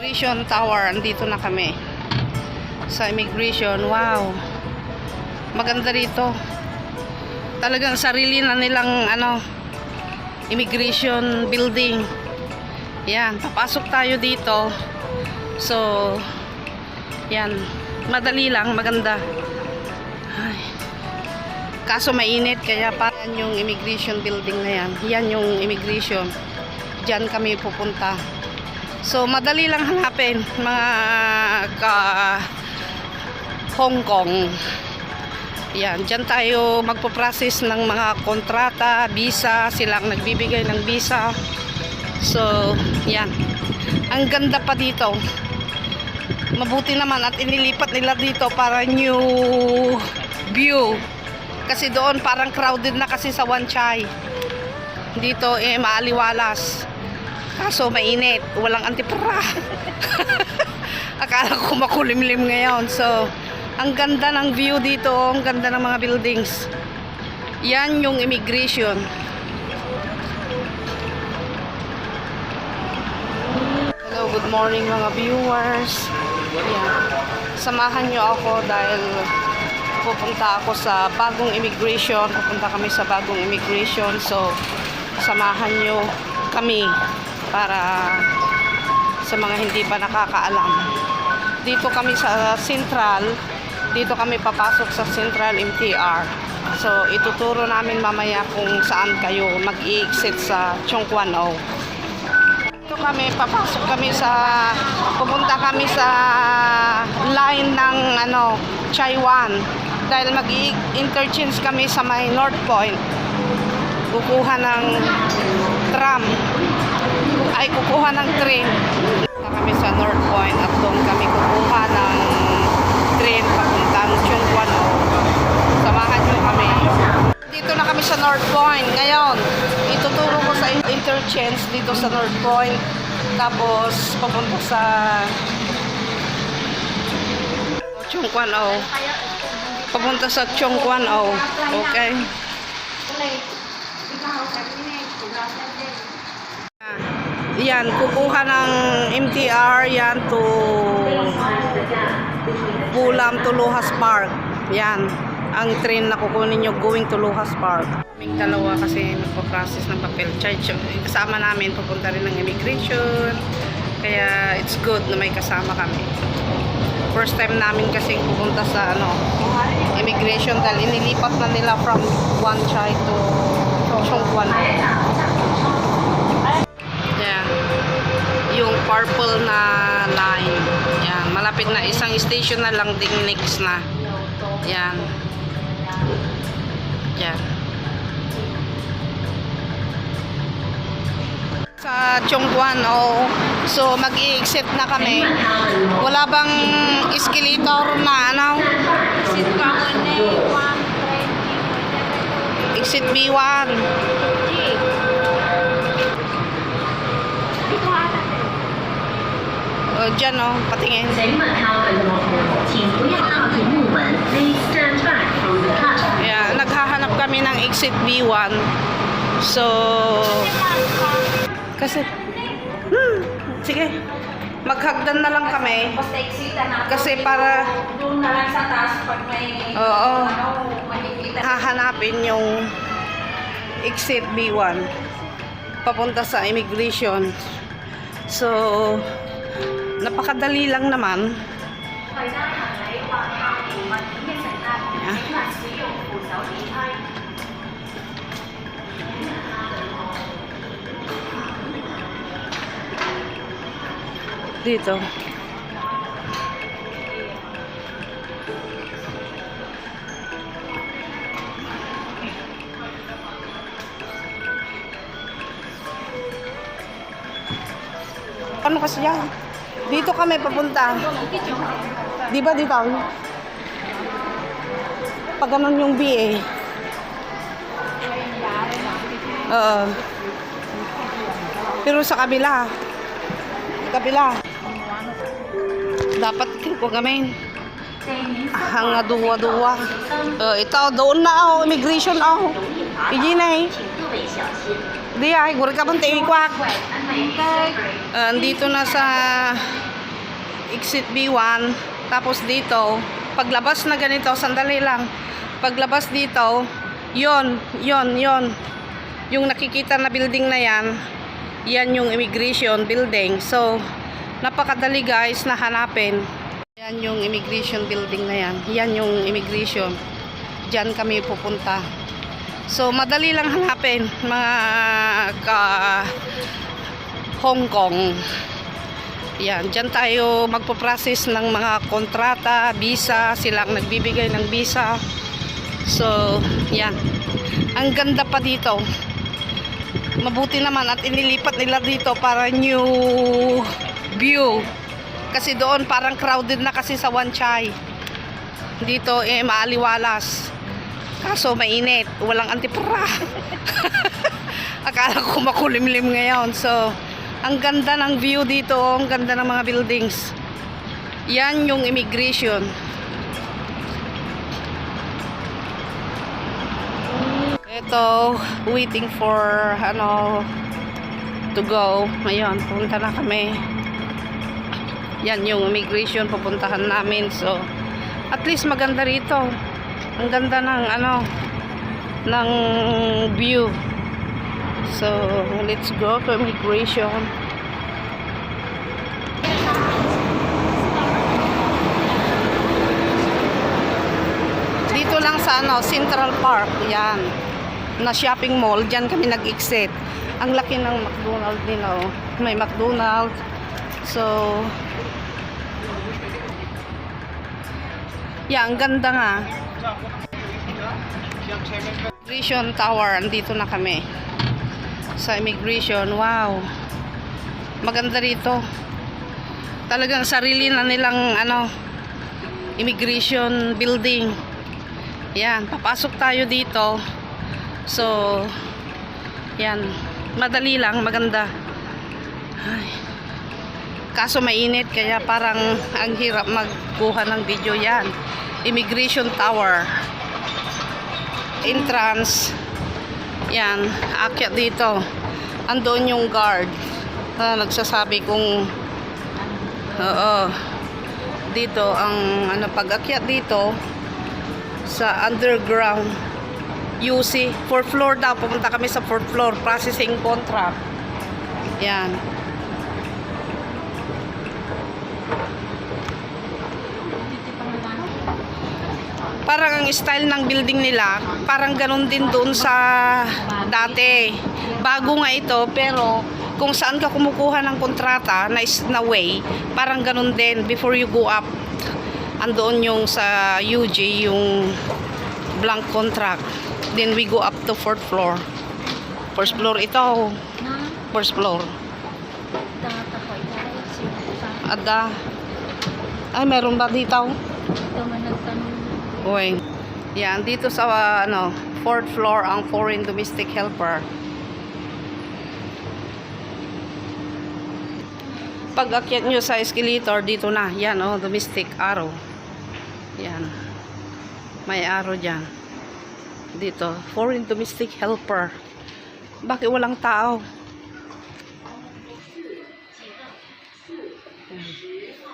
Immigration Tower, andito na kami sa immigration. Wow, maganda rito. Talagang sarili na nilang immigration building. Yan, papasok tayo dito. So yan, madali lang, maganda. Ay, kaso mainit, kaya parang yung immigration building na yan. Yan yung immigration. Diyan kami pupunta. So madali lang hanapin, mga Hong Kong. Yan, diyan tayo magpo-process ng mga kontrata, visa, silang nagbibigay ng visa. So yan, ang ganda pa dito. Mabuti naman at inilipat nila dito para new view. Kasi doon parang crowded na kasi sa Wan Chai. Dito maaliwalas. Kaso mainit, walang antipara. Akala ko makulimlim ngayon. So ang ganda ng view dito, ang ganda ng mga buildings. Yan yung immigration. Hello, good morning mga viewers. Yan. Samahan nyo ako dahil pupunta ako sa bagong immigration. Pupunta kami sa bagong immigration. So samahan nyo kami para sa mga hindi pa nakakaalam. Dito kami sa Central. Dito kami papasok sa Central MTR. So ituturo namin mamaya kung saan kayo mag-i-exit sa Chung Kwan O. Dito kami, papasok kami pupunta kami sa line ng Chai Wan. Dahil mag-i-interchange kami sa may North Point. Kukuha ng tram. Ay, kukuha ng train. Punta kami sa North Point at doon kami kukuha ng train papuntang Chung Kwan O. Samahan nyo kami. Dito na kami sa North Point. Ngayon, ituturo ko sa interchange dito sa North Point. Tapos, papunta sa Chung Kwan O. Papunta sa Chung Kwan O. Okay? Yan, kukuha ng MTR yan to Bulam to Lohas Park. Yan, ang train na kukunin nyo going to Lohas Park. Kaming dalawa kasi magpa-process ng papel. Kasama namin, pupunta rin ng immigration. Kaya it's good na may kasama kami. First time namin kasi pupunta sa immigration dahil inilipat na nila from Wan Chai to Chung Kwan. Yan, yung purple na line. Yan, malapit na, isang station na lang ding next na. Yan. Yan. Sa Chung Kwan O. So mag-i-exit na kami. Wala bang escalator na exit B1. Diyan patingin. Yeah, naghahanap kami ng exit B1. So kasi sige, maghagdan na lang kami. Kasi para doon na lang sa taas pag may hahanapin yung exit B1 papunta sa immigration. So napakadali lang naman. Dito. Ano kasi yan? Dito kami papunta. Di ba dito? Pag ganun yung BA. Pero sa kabila. Dapat ko kami. Hanga duwa-duwa. Ito, doon na immigration Iji na Di ay, guri ka bang tiikwak. Dito na sa exit B1. Tapos dito, paglabas na ganito, sandali lang. Paglabas dito, yon. Yung nakikita na building na yan yung immigration building. So, napakadali guys na hanapin. Yan yung immigration building na yan. Yan yung immigration. Diyan kami pupunta. So, madali lang hanapin mga Hong Kong. Yan, diyan tayo magpo-process ng mga kontrata, visa. Sila ang nagbibigay ng visa. So, yan. Ang ganda pa dito. Mabuti naman at inilipat nila dito para new view. Kasi doon parang crowded na kasi sa Wan Chai. Dito maaliwalas. Kaso mainit, walang antipara. Akala ko makulimlim ngayon. So, ang ganda ng view dito, ang ganda ng mga buildings. Yan yung immigration. Ito, waiting for to go. Ayun, punta na kami. Yan yung immigration, pupuntahan namin. So, at least maganda rito. Ang ganda ng ng view. So, let's go to immigration. Dito lang sa Central Park. Yan. Na shopping mall. Diyan kami nag-exit. Ang laki ng McDonald's din, oh. May McDonald's. So, ang ganda nga. Immigration Tower, andito na kami. Sa immigration, wow. Maganda rito. Talagang sarili na nilang immigration building. Yan, papasok tayo dito. So, yan. Madali lang, maganda. Ay. Kaso mainit, kaya parang ang hirap magkuha ng video. Yan. Immigration Tower. Entrance. Yan. Akyat dito. Andoon yung guard. Nagsasabi kung dito ang pag-akyat dito sa underground UC. 4th floor daw. Pumunta kami sa 4th floor. Processing contract. Yan. Parang ang style ng building nila, parang ganun din doon sa dati. Bago nga ito, pero kung saan ka kumukuha ng kontrata na way, parang ganun din before you go up. Andoon yung sa UG, yung blank contract. Then we go up to 4th floor. First floor ito. First floor. Ada. Ay, meron ba dito? Uy. Yan, dito sa 4th floor ang foreign domestic helper. Pag akyat nyo sa escalator, dito na. Yan, domestic arrow. Yan. May arrow dyan. Dito, foreign domestic helper. Bakit walang tao?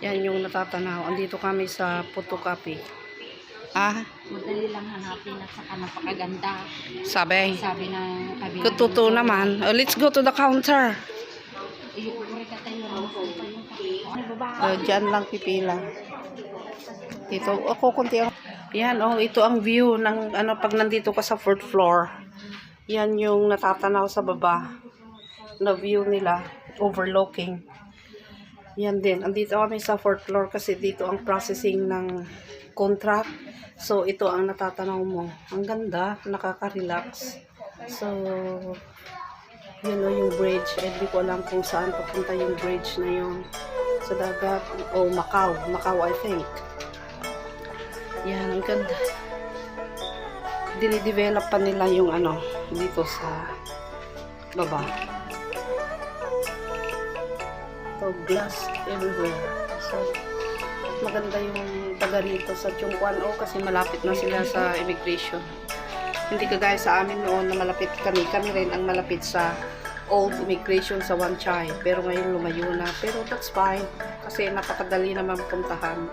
Yan yung natatanaw. Andito kami sa photocopy. Madali lang hanapin at saka napakaganda. Sabi ng kabila. Kututo naman. Let's go to the counter. Diyan lang pipila. Dito, kunti ako. Yan, ito ang view ng pag nandito ka sa 4th floor. Yan yung natatanaw sa baba. Na view nila, overlooking. Yan din. Andito kami sa 4th floor kasi dito ang processing ng contract. So, ito ang natatanaw mo. Ang ganda, nakaka-relax. So, yung bridge. Hindi ko alam kung saan papunta yung bridge na yun. Sa dagat. Macau. Macau, I think. Yan, ang ganda. Dinidevelop pa nila yung dito sa baba. So, glass everywhere. So, maganda yung taga rito sa Chongquan kasi malapit na sila sa immigration. Hindi kagaya sa amin noon na malapit kami. Kami rin ang malapit sa old immigration sa Wan Chai. Pero ngayon lumayo na. Pero that's fine. Kasi napakadali naman puntahan.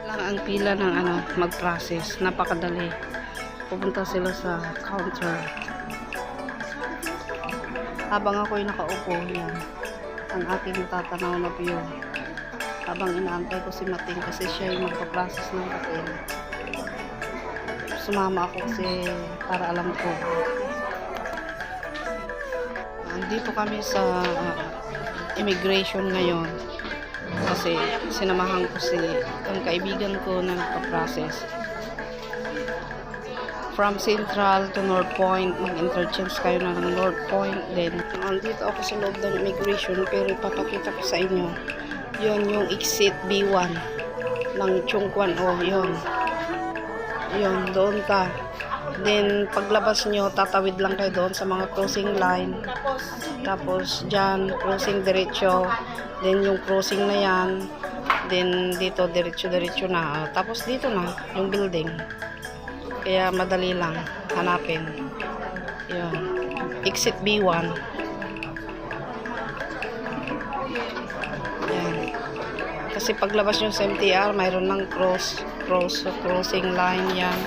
Lang ang pila ng mag-process. Napakadali. Pupunta sila sa counter. Habang ako'y nakaupo, yan. Ang aking tatanaw na view. Habang inaantay ko si Mating kasi siya yung magpa-process ng papel. Sumama ako kasi para alam ko. Andito kami sa immigration ngayon kasi sinamahan ko ang kaibigan ko na nagpa-process. From Central to North Point, mag-interchange kayo ng North Point. Then, andito ako sa loob ng immigration pero ipapakita ko sa inyo. Yun yung exit B1 ng Chungkwan. Oh, yun. Yun, doon ka. Then, paglabas nyo, tatawid lang kayo doon sa mga crossing line. Tapos, dyan, crossing diretso. Then, yung crossing na yan. Then, dito, diretso-diretso na. Tapos, dito na, yung building. Kaya madali lang hanapin. Yun. Exit B1. Yan. Kasi paglabas nyo sa MTR, mayroon ng crossing line yan.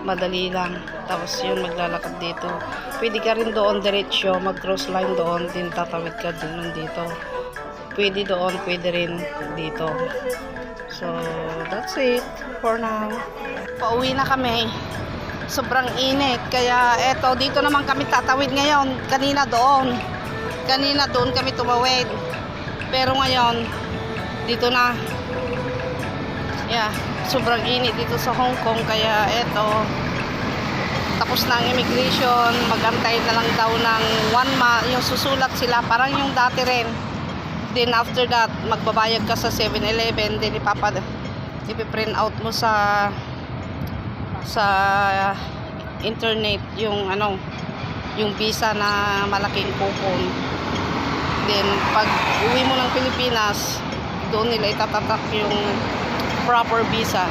Madali lang. Tapos yun, maglalakad dito. Pwede ka rin doon diretsyo, mag-cross line doon, din tatawid ka din dito. Pwede doon, pwede rin dito. So, that's it for now. Pauwi na kami. Sobrang init. Kaya eto, dito naman kami tatawid ngayon. Kanina doon kami tumawid. Pero ngayon, dito na. Yeah, sobrang init dito sa Hong Kong. Kaya eto, tapos na ang immigration. Magantay na lang daw ng 1 month. Yung susulat sila, parang yung dati rin. Then after that, magbabayad ka sa 7-Eleven. Then ipiprint out mo sa internet yung yung visa na malaking coupon. Then pag uwi mo ng Pilipinas, doon nila itatatak yung proper visa.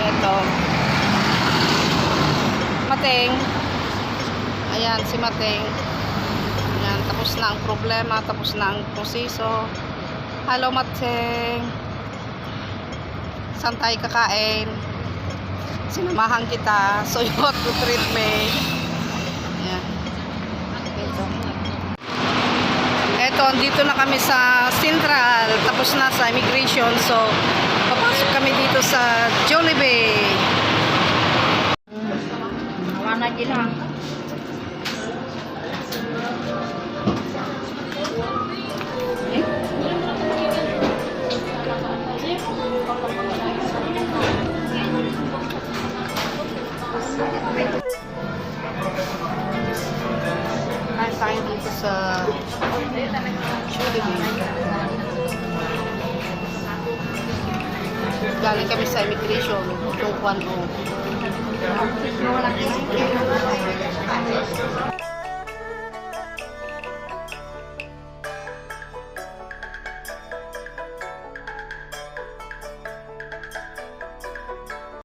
Eto Mateng, ayan si Mateng. Ayan, tapos na ang problema, tapos na ang proseso. Hello Mateng, saan tayo kakain? Sinamahan kita, so you have to treat me. Ayan. Eto, andito na kami sa Central, tapos na sa immigration. So, papasok kami dito sa Jollibee. Nawa na gila. Kain tayo dito sa Jollibee. Galing kami sa immigration, yung 1-0.